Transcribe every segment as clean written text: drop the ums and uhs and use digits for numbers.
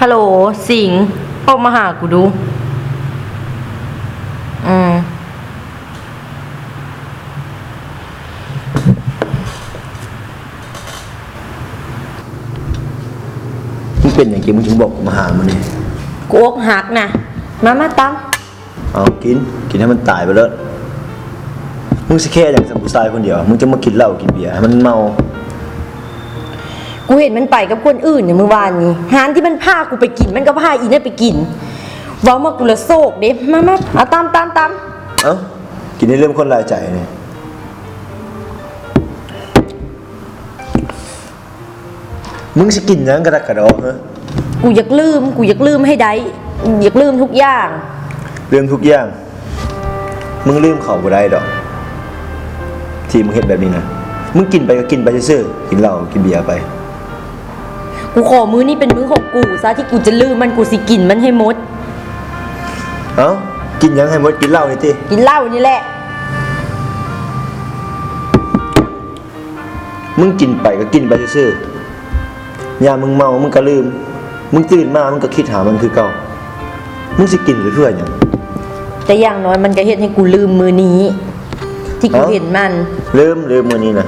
ฮัลโหลสิงห์ออกมาหากูดูมึงเป็นอย่างกี้มึงถึงบอกกูมาหามันนี่กูอกหักนะมาตั้มเอากินให้มันตายไปเลยมึงสิแค่อย่างสมุทรทรายคนเดียวมึงจะมากินเหล้ากินเบียร์ให้มันเมากูเห็นมันไปกับคนอื่นอย่างเมื่อวานนี้หานที่มันพากูไปกินมันก็พาอีนี่ไปกินเว้ามากูละโศกเด้มาเอาตามเอ้ากินให้เริ่มคนรายใจเนี่ยมึงสิกินยังกระดักกระดอกเหรอกูอยากลืมให้ได้อยากลืมทุกอย่างลืมทุกอย่างมึงลืมเขาบ่ได้ดอกที่มึงเฮ็ดแบบนี้นะมึงกินไปก็กินไปซื่อๆกินเหล้ากินเบียร์ไปกูขอมื้อนี้เป็นมื้อของกูซะที่กูจะลืมมันกูสิกินมันให้หมดเอ้ากินยังให้หมดกินเหล้านี่ติกินเหล้านี่แหละมึงกินไปก็กินไปซื่อๆยามมึงเมามึงก็ลืมมึงตื่นมามึงก็คิดหามันคือเก่ามึงสิกินหรือเพื่อหยังแต่อย่างน้อยมันก็เฮ็ดให้กูลืมมื้อนี้ที่กูเห็นมันลืมมื้อนี้นะ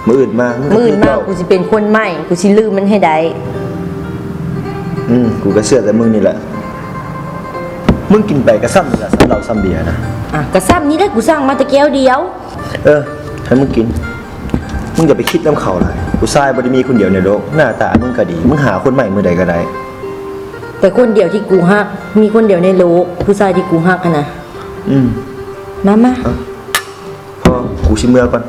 มื้ออื่นมากูสิเป็นคนใหม่กูสิลืมมันให้ได้กูก็เชื่อแต่มึงนี่แหละมึงกินไปก็ซ้ำนี่แหละซ้ำเหล้าซ้ำเบียร์นะก็ซ้ำนี้ได้กูสั่งมาแต่แก้วเดียวให้มึงกินมึงอย่าไปคิดน้ำเขาเลยผู้ชายบ่ได้มีคนเดียวในโลกหน้าตามึงก็ดีมึงหาคนใหม่มื้อใดก็ได้แต่คนเดียวที่กูฮักมีคนเดียวในโลกผู้ชายที่กูฮักนะมาพอกูสิเมื่อก่อน